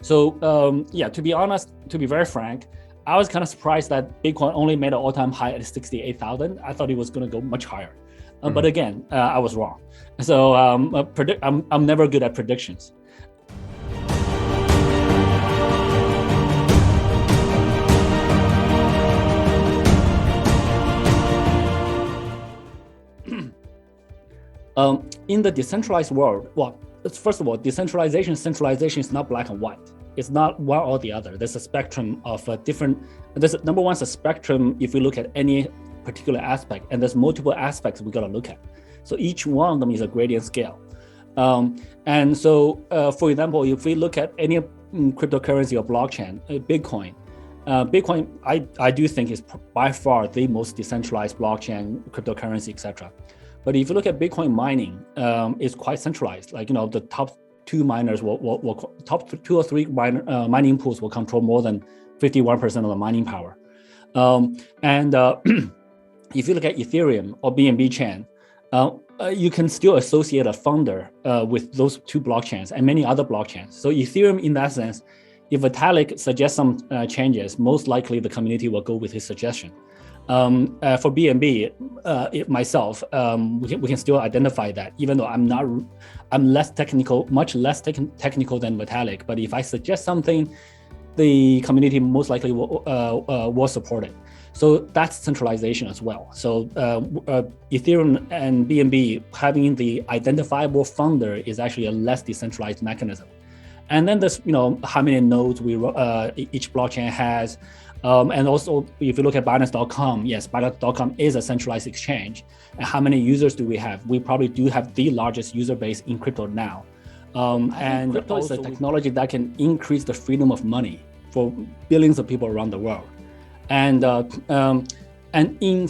So to be honest, to be very frank, I was kind of surprised that Bitcoin only made an all-time high at 68,000. I thought it was going to go much higher, but again, I was wrong. So I'm never good at predictions. In the decentralized world, well, first of all, decentralization, centralization is not black and white. It's not one or the other. There's a spectrum of number one is a spectrum if we look at any particular aspect, and there's multiple aspects we gotta look at. So each one of them is a gradient scale. And so, for example, if we look at any cryptocurrency or blockchain, Bitcoin, I do think is by far the most decentralized blockchain, cryptocurrency, etc. But if you look at Bitcoin mining, it's quite centralized. Like, the top two miners top two or three mining pools will control more than 51% of the mining power. If you look at Ethereum or BNB chain, you can still associate a founder with those two blockchains and many other blockchains. So Ethereum, in that sense, if Vitalik suggests some changes, most likely the community will go with his suggestion. For BNB, myself, we can still identify that, even though I'm less technical, much less technical than Vitalik. But if I suggest something, the community most likely will support it. So that's centralization as well. So Ethereum and BNB having the identifiable founder is actually a less decentralized mechanism. And then there's how many nodes each blockchain has. And also, if you look at Binance.com, yes, Binance.com is a centralized exchange. And how many users do we have? We probably do have the largest user base in crypto now. And crypto is a technology that can increase the freedom of money for billions of people around the world. And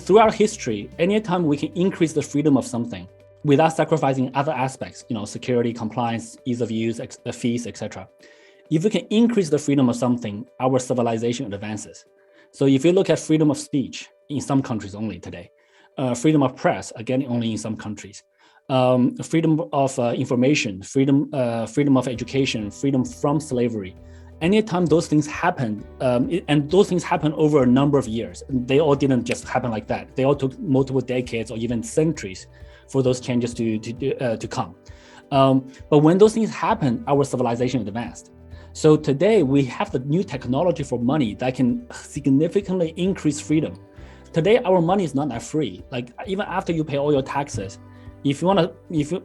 throughout history, anytime we can increase the freedom of something without sacrificing other aspects, security, compliance, ease of use, fees, etc. If we can increase the freedom of something, our civilization advances. So if you look at freedom of speech in some countries only today, freedom of press, again, only in some countries, freedom of information, freedom of education, freedom from slavery. Anytime those things happen, and those things happen over a number of years, they all didn't just happen like that. They all took multiple decades or even centuries for those changes to come. But when those things happen, our civilization advanced. So today we have the new technology for money that can significantly increase freedom. Today our money is not that free. Like even after you pay all your taxes, if you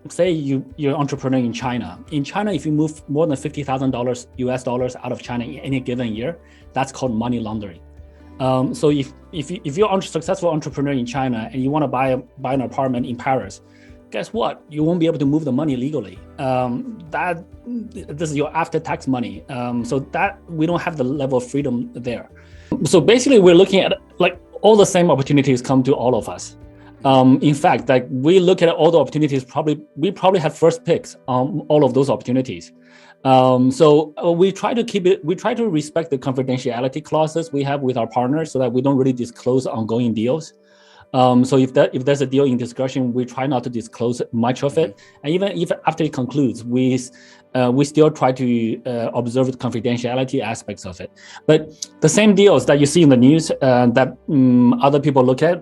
say you're an entrepreneur in China. In China, if you move more than $50,000 US dollars out of China in any given year, that's called money laundering. So if you're a successful entrepreneur in China and you want to buy an apartment in Paris, guess what? You won't be able to move the money legally. This is your after-tax money. So that we don't have the level of freedom there. So basically, we're looking at like all the same opportunities come to all of us. In fact, like we look at all the opportunities, we probably have first picks on all of those opportunities. So we try to respect the confidentiality clauses we have with our partners so that we don't really disclose ongoing deals. So if there's a deal in discussion, we try not to disclose much of it. And even if after it concludes, we still try to observe the confidentiality aspects of it. But the same deals that you see in the news that other people look at,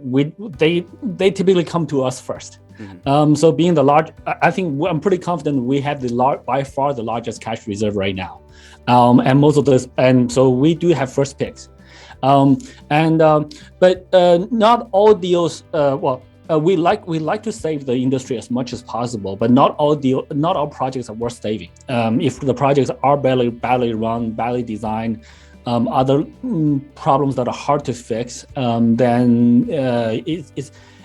they typically come to us first. So being the large, I think I'm pretty confident we have by far the largest cash reserve right now, and most of this, and so we do have first picks. But not all deals. We like to save the industry as much as possible, but not all projects are worth saving. If the projects are badly run, badly designed, other problems that are hard to fix, then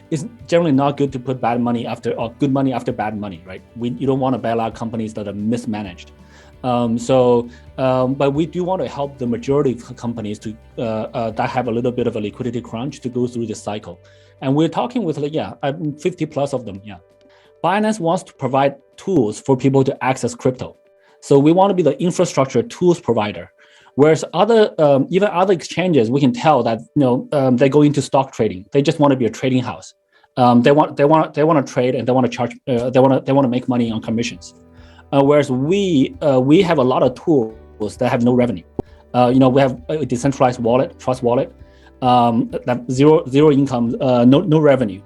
it's generally not good to put good money after bad money, right? You don't want to bail out companies that are mismanaged. But we do want to help the majority of companies that have a little bit of a liquidity crunch to go through this cycle. And we're talking with 50 plus of them. Yeah, Binance wants to provide tools for people to access crypto. So we want to be the infrastructure tools provider. Whereas even other exchanges, we can tell that they go into stock trading. They just want to be a trading house. They want to trade and they want to charge. They want to make money on commissions. Whereas we have a lot of tools that have no revenue. We have a decentralized wallet, Trust Wallet, that zero income, no revenue.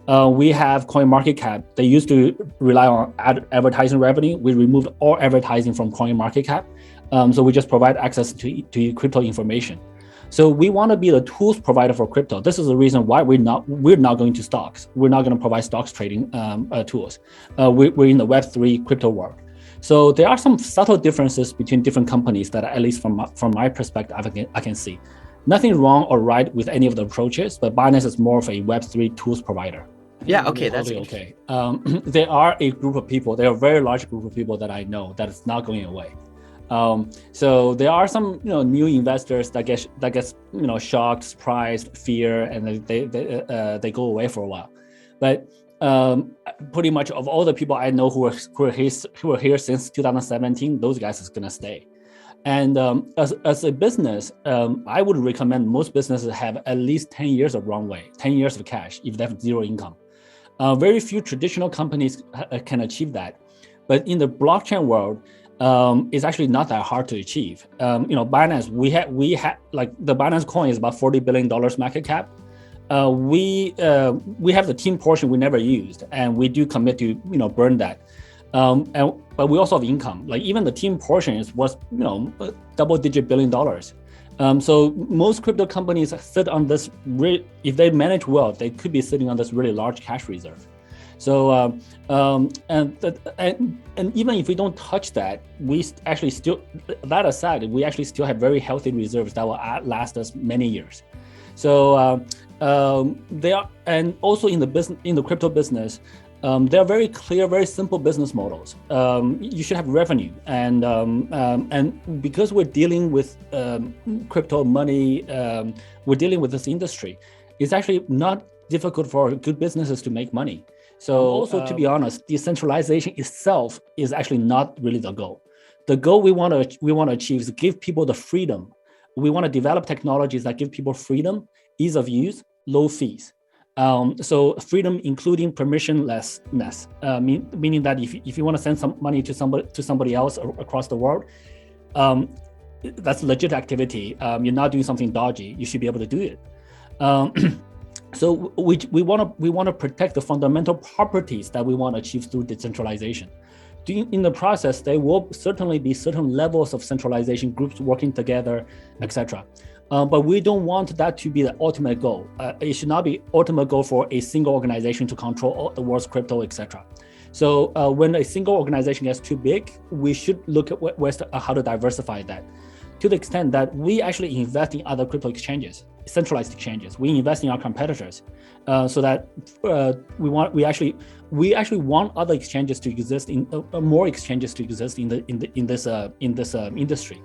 We have CoinMarketCap. They used to rely on advertising revenue. We removed all advertising from CoinMarketCap. So we just provide access to crypto information. So we want to be the tools provider for crypto. This is the reason why we're not going to stocks. We're not going to provide stocks trading tools. We're in the Web3 crypto world. So there are some subtle differences between different companies that, at least from my perspective, I can see. Nothing wrong or right with any of the approaches, but Binance is more of a Web3 tools provider. Yeah, okay, that's okay. There are a group of people, there are a very large group of people that I know that is not going away. So there are some new investors that get shocked, surprised, fear, and they go away for a while. But pretty much of all the people I know who are here since 2017, those guys is gonna stay. And as a business, I would recommend most businesses have at least 10 years of runway, 10 years of cash if they have zero income. Very few traditional companies can achieve that. But in the blockchain world, it's actually not that hard to achieve. Binance, we had like the Binance coin is about $40 billion market cap. We have the team portion we never used, and we do commit to burn that. But we also have income. Like even the team portion is worth double-digit $1 billion. So most crypto companies sit on this. If they manage well, they could be sitting on this really large cash reserve. So and even if we don't touch that, we actually still, that aside, we actually still have very healthy reserves that will last us many years. So they are, and also in the crypto business, there are very clear, very simple business models. You should have revenue, and because we're dealing with crypto money, we're dealing with this industry. It's actually not difficult for good businesses to make money. So also, to be honest, decentralization itself is actually not really the goal. The goal we want to achieve is give people the freedom. We want to develop technologies that give people freedom, ease of use, low fees. So freedom including permissionlessness, meaning that if you want to send some money to somebody else across the world, that's legit activity. You're not doing something dodgy. You should be able to do it. So we want to protect the fundamental properties that we want to achieve through decentralization. In the process, there will certainly be certain levels of centralization, groups working together, etc. But we don't want that to be the ultimate goal. It should not be ultimate goal for a single organization to control all the world's crypto, etc. So when a single organization gets too big, we should look at how to diversify that, to the extent that we actually invest in other crypto exchanges, centralized exchanges. We invest in our competitors, so that we actually want other exchanges to exist, more exchanges to exist in this industry.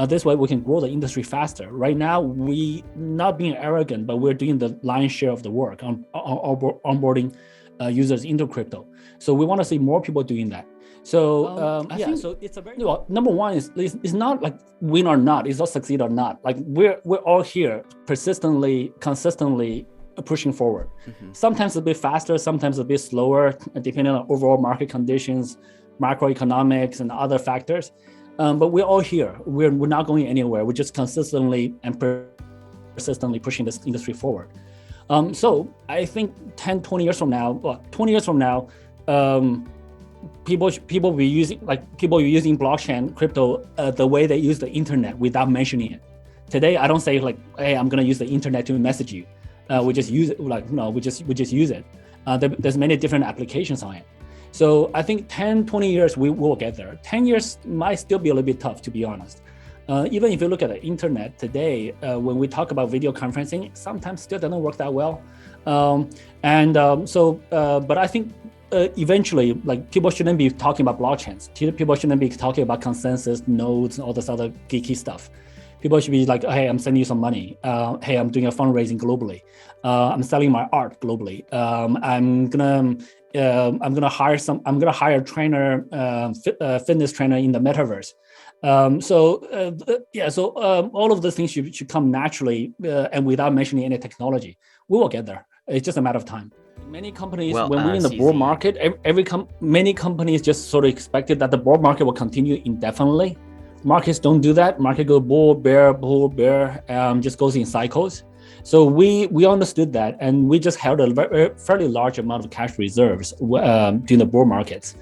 This way we can grow the industry faster. Right now, we not being arrogant, but we're doing the lion's share of the work on onboarding users into crypto. So we want to see more people doing that. So I think so. It's a very number one is it's not like win or not. It's not succeed or not. Like we're all here persistently, consistently pushing forward. Mm-hmm. Sometimes a bit faster, sometimes a bit slower, depending on overall market conditions, macroeconomics, and other factors. But we're all here. We're not going anywhere. We're just consistently and persistently pushing this industry forward. So I think 10, 20 years from now, people will be using blockchain, crypto, the way they use the internet without mentioning it. Today, I don't say like, hey, I'm gonna use the internet to message you. We just use it we just use it. There's many different applications on it. So I think 10, 20 years, we will get there. 10 years might still be a little bit tough, to be honest. Even if you look at the internet today, when we talk about video conferencing, sometimes still doesn't work that well. But I think eventually, like, people shouldn't be talking about blockchains. People shouldn't be talking about consensus, nodes, and all this other geeky stuff. People should be like, hey, I'm sending you some money. Hey, I'm doing a fundraising globally. I'm selling my art globally. I'm gonna hire a trainer, fitness trainer in the metaverse. So all of these things should come naturally and without mentioning any technology. We will get there. It's just a matter of time. Many companies, when we're in the bull market, many companies just sort of expected that the bull market will continue indefinitely. Markets don't do that. Market go bull, bear, just goes in cycles. So we understood that, and we just held a fairly large amount of cash reserves during the bull markets.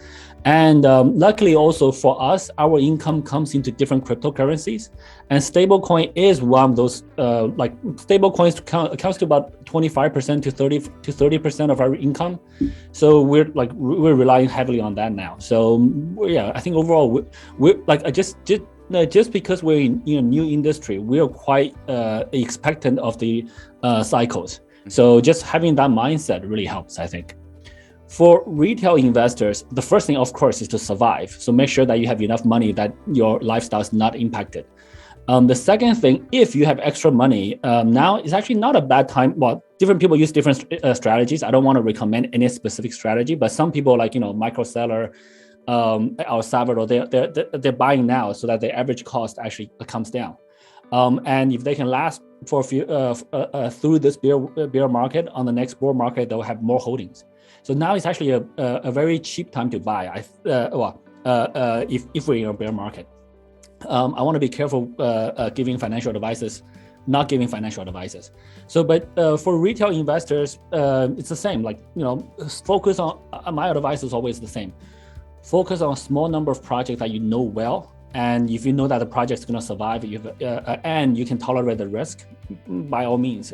And luckily also for us, our income comes into different cryptocurrencies, and stablecoin is one of those. Like stablecoins accounts to about 25% to 30% of our income. So we're relying heavily on that now. So yeah, I think overall we're like just because we're in a new industry, we are quite expectant of the cycles. So just having that mindset really helps, I think. For retail investors, the first thing, of course, is to survive. So make sure that you have enough money that your lifestyle is not impacted. The second thing, if you have extra money, now is actually not a bad time. Well, different people use different strategies. I don't want to recommend any specific strategy, but some people like, micro seller, El Salvador, they're buying now so that the average cost actually comes down. And if they can last for a few through this bear market, on the next bull market, they'll have more holdings. So now it's actually a very cheap time to buy. If we're in a bear market, I want to be careful giving financial advices, not giving financial advices. So, but for retail investors, it's the same. Like focus on. My advice is always the same. Focus on a small number of projects that you know well, and if you know that the project is going to survive, and you can tolerate the risk, by all means.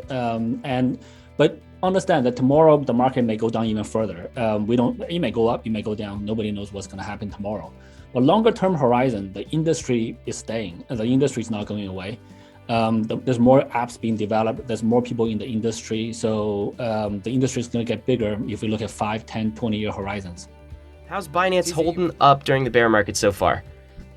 But understand that tomorrow the market may go down even further. It may go up, it may go down. Nobody knows what's going to happen tomorrow. But longer term horizon, the industry is staying. The industry is not going away. There's more apps being developed. There's more people in the industry. So the industry is going to get bigger if we look at 5, 10, 20-year horizons. How's Binance holding up during the bear market so far?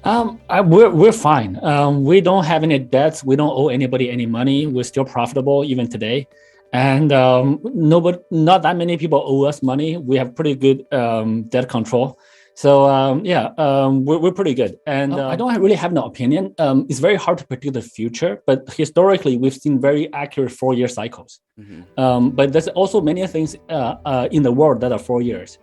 We're fine. We don't have any debts. We don't owe anybody any money. We're still profitable even today. And not that many people owe us money. We have pretty good debt control. So we're pretty good. And I don't really have no opinion. It's very hard to predict the future, but historically we've seen very accurate 4-year cycles. But there's also many things in the world that are 4 years.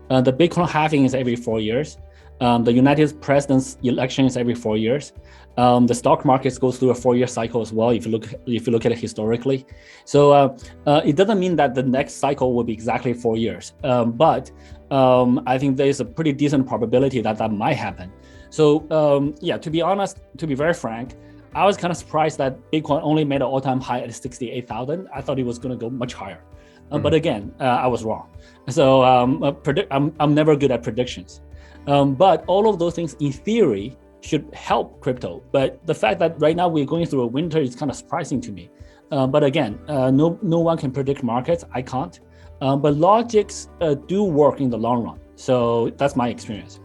The Bitcoin halving is every 4 years. The United President's election is every 4 years. The stock market goes through a 4-year cycle as well. If you look at it historically, so it doesn't mean that the next cycle will be exactly 4 years. But I think there is a pretty decent probability that might happen. So to be honest, to be very frank, I was kind of surprised that Bitcoin only made an all-time high at 68,000. I thought it was going to go much higher. But again, I was wrong. So I'm never good at predictions. But all of those things in theory should help crypto. But the fact that right now we're going through a winter is kind of surprising to me. But again, no one can predict markets. I can't. But logics do work in the long run. So that's my experience.